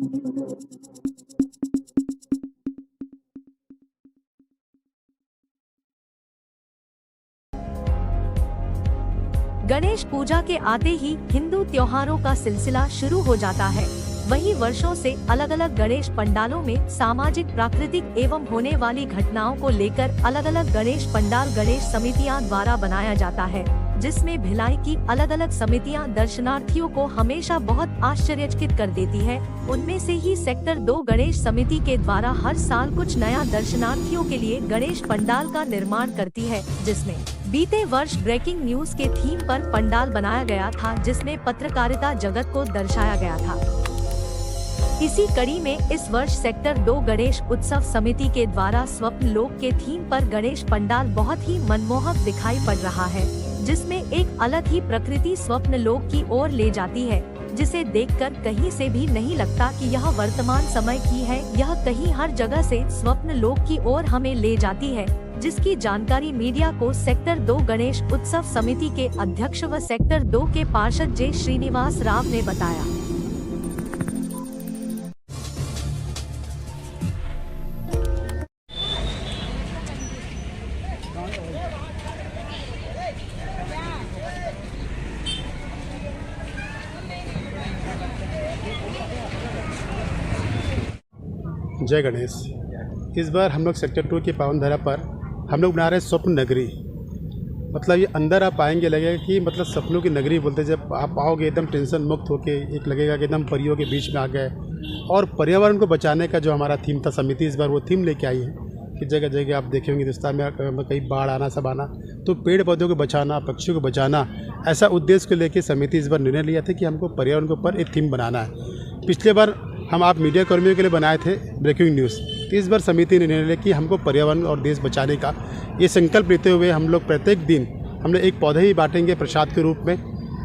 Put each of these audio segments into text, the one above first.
गणेश पूजा के आते ही हिंदू त्योहारों का सिलसिला शुरू हो जाता है। वहीं वर्षों से अलग अलग गणेश पंडालों में सामाजिक, प्राकृतिक एवं होने वाली घटनाओं को लेकर अलग अलग गणेश पंडाल गणेश समितियां द्वारा बनाया जाता है, जिसमें भिलाई की अलग अलग समितियां दर्शनार्थियों को हमेशा बहुत आश्चर्यचकित कर देती है। उनमें से ही सेक्टर 2 गणेश समिति के द्वारा हर साल कुछ नया दर्शनार्थियों के लिए गणेश पंडाल का निर्माण करती है, जिसमें बीते वर्ष ब्रेकिंग न्यूज के थीम पर पंडाल बनाया गया था, जिसमें पत्रकारिता जगत को दर्शाया गया था। इसी कड़ी में इस वर्ष सेक्टर 2 गणेश उत्सव समिति के द्वारा स्वप्न लोक के थीम पर गणेश पंडाल बहुत ही मनमोहक दिखाई पड़ रहा है, जिसमें एक अलग ही प्रकृति स्वप्न लोक की ओर ले जाती है, जिसे देखकर कहीं से भी नहीं लगता कि यह वर्तमान समय की है। यह कहीं हर जगह से स्वप्न लोक की ओर हमें ले जाती है, जिसकी जानकारी मीडिया को सेक्टर 2 गणेश उत्सव समिति के अध्यक्ष व सेक्टर 2 के पार्षद जे श्रीनिवास राव ने बताया। जय गणेश। इस बार हम लोग सेक्टर 2 की पावन धरा पर हम लोग बना रहे हैं स्वप्न नगरी। मतलब ये अंदर आप आएंगे लगेगा कि मतलब सपनों की नगरी बोलते, जब आप आओगे एकदम टेंशन मुक्त होके, एक लगेगा कि एकदम परियों के बीच में आ गए। और पर्यावरण को बचाने का जो हमारा थीम था, समिति इस बार वो थीम लेके आई है कि जगह जगह आप देखे होंगे हिंदुस्तान में कहीं बाढ़ आना सब आना, तो पेड़ पौधों को बचाना, पक्षियों को बचाना, ऐसा उद्देश्य को लेकर समिति इस बार निर्णय लिया था कि हमको पर्यावरण के ऊपर एक थीम बनाना है। पिछले बार हम आप मीडिया कर्मियों के लिए बनाए थे ब्रेकिंग न्यूज़, तो इस बार समिति ने निर्णय लिया कि हमको पर्यावरण और देश बचाने का ये संकल्प लेते हुए हम लोग प्रत्येक दिन हमने एक पौधे ही बांटेंगे प्रसाद के रूप में।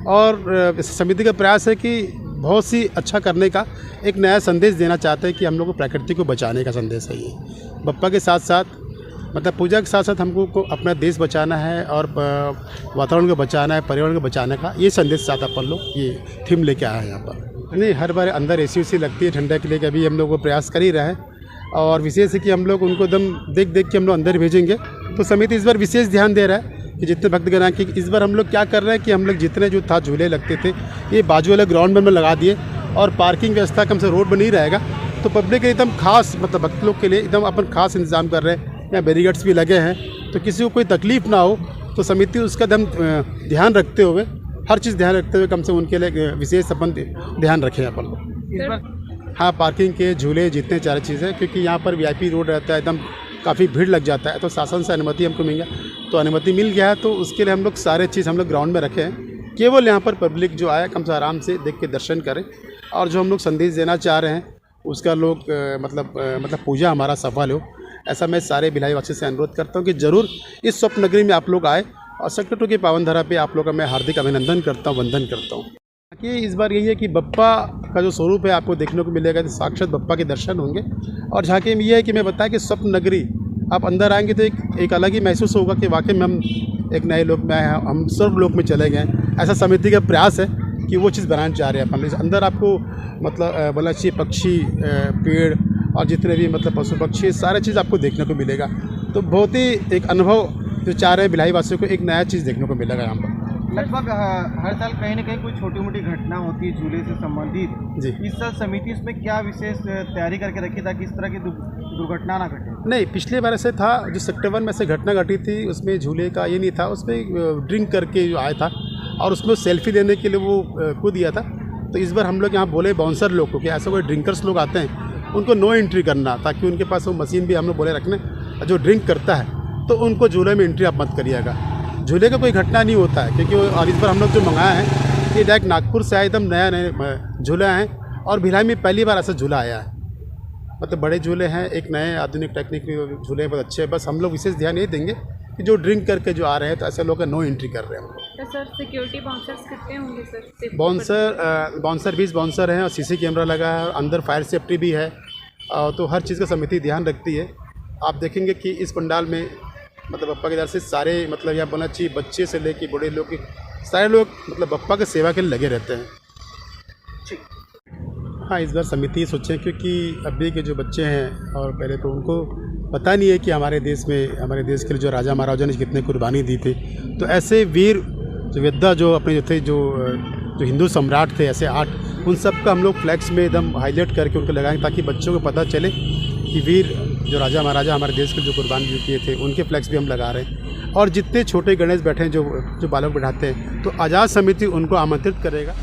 और इस समिति का प्रयास है कि बहुत सी अच्छा करने का एक नया संदेश देना चाहते हैं कि हम लोग को प्रकृति को बचाने का संदेश है। ये बप्पा के साथ साथ मतलब पूजा के साथ साथ हमको को अपना देश बचाना है और वातावरण को बचाना है, पर्यावरण को बचाने का ये संदेश साथ अपन लोग ये थीम लेके आए हैं यहाँ पर। नहीं, हर बार अंदर एसी लगती है ठंडा के लिए, कभी हम लोग वो प्रयास कर ही रहे हैं। और विशेष है कि हम लोग उनको एकदम देख के हम लोग अंदर भेजेंगे। तो समिति इस बार विशेष ध्यान दे रहा है कि जितने भक्तगण आए, कि इस बार हम लोग क्या कर रहे हैं कि हम लोग जितने जो था झूले लगते थे ये बाजू वाले ग्राउंड में लगा दिए, और पार्किंग व्यवस्था कम से रोड बनी रहेगा। तो पब्लिक के एकदम खास मतलब भक्त लोग के लिए एकदम अपन खास इंतजाम कर रहे हैं। यहाँ बैरिकेड्स भी लगे हैं, तो किसी को कोई तकलीफ ना हो, तो समिति उसका एकदम ध्यान रखते हुए, हर चीज़ ध्यान रखते हुए कम से उनके लिए विशेष अपन ध्यान रखें अपन लोग। हाँ, पार्किंग के झूले जितने सारे चीज़ें, क्योंकि यहाँ पर VIP रोड रहता है, एकदम काफ़ी भीड़ लग जाता है, तो शासन से अनुमति हमको मिल गया, तो अनुमति मिल गया है, तो उसके लिए हम लोग सारे चीज़ हम लोग ग्राउंड में रखे हैं। केवल यहाँ पर पब्लिक जो आए कम से आराम से देख के दर्शन करें, और जो हम लोग संदेश देना चाह रहे हैं उसका लोग मतलब पूजा हमारा सफल हो, ऐसा मैं सारे भिलाई वासी से अनुरोध करता हूँ कि ज़रूर इस स्वप्न नगरी में आप लोग आए। और सेक्टर 2 की पावन धरा पे आप लोगों का मैं हार्दिक अभिनंदन करता हूँ, वंदन करता हूँ। कि इस बार यही है कि बप्पा का जो स्वरूप है आपको देखने को मिलेगा, तो साक्षात बप्पा के दर्शन होंगे। और झांकी में ये है कि मैं बताया कि स्वप्न नगरी आप अंदर आएंगे तो एक अलग ही महसूस होगा कि वाकई में हम एक नए लोक में आए हैं, हम स्वर्ग लोक में चले गए। ऐसा समिति का प्रयास है कि वो चीज़ बनाना चाह रहे हैं अपन। अंदर आपको मतलब बोला चाहिए पक्षी, पेड़ और जितने भी मतलब पशु पक्षी, सारे चीज़ आपको देखने को मिलेगा। तो बहुत ही एक अनुभव जो चाह रहे हैं भिलाई वासियों को, एक नया चीज़ देखने को मिलेगा यहाँ पर। लगभग हर साल कहीं ना कहीं कोई छोटी मोटी घटना होती है झूले से संबंधित जी। इस साल समिति इसमें क्या विशेष तैयारी करके रखी ताकि इस तरह की दुर्घटना ना घटे? नहीं, पिछले बार ऐसे था, जो सेक्टर 1 में से घटना घटी थी उसमें झूले का ये नहीं था, उसमें ड्रिंक करके जो आया था और उसमें सेल्फी लेने के लिए वो कूद दिया था। तो इस बार हम लोग यहाँ बोले बाउंसर लोग को कि ऐसे कोई ड्रिंकर्स लोग आते हैं उनको नो एंट्री करना, ताकि उनके पास वो मशीन भी हम लोग बोले रखने, जो ड्रिंक करता है तो उनको झूले में एंट्री आप मत करिएगा। झूले का कोई घटना नहीं होता है, क्योंकि और इस बार हम लोग जो मंगाया है ये डायरेक्ट नागपुर से आया, एकदम नया झूला है। और भिलाई में पहली बार ऐसा झूला आया है, मतलब बड़े झूले हैं, एक नए आधुनिक टेक्निक झूले बहुत अच्छे हैं। बस हम लोग विशेष ध्यान ये देंगे कि जो ड्रिंक करके जो आ रहे हैं तो ऐसे लोग नो एंट्री कर रहे हैं हम लोग। तो सर सिक्योरिटी बाउंसर्स कितने होंगे सर? बाउंसर 20 बाउंसर हैं और CC कैमरा लगा है और अंदर फायर सेफ्टी भी है। तो हर चीज़ का समिति ध्यान रखती है। आप देखेंगे कि इस पंडाल में मतलब बप्पा की तरफ से सारे मतलब यहाँ बोलना चाहिए बच्चे से लेके बड़े लोग सारे लोग मतलब बप्पा की सेवा के लिए लगे रहते हैं। हाँ, इस बार समिति सोचें क्योंकि अभी के जो बच्चे हैं और पहले तो उनको पता नहीं है कि हमारे देश के लिए जो राजा महाराजा ने कितने कुर्बानी दी थी। तो ऐसे वीर जो योद्धा जो अपने जो थे जो हिंदू सम्राट थे, ऐसे 8, उन सब का हम लोग फ्लैग्स में एकदम हाईलाइट करके उनको लगाएंगे ताकि बच्चों को पता चले कि वीर जो राजा महाराजा हमारे देश के जो कुर्बानी किए थे उनके फ्लैग्स भी हम लगा रहे हैं। और जितने छोटे गणेश बैठे हैं जो बालक बैठाते हैं, तो आज़ाद समिति उनको आमंत्रित करेगा।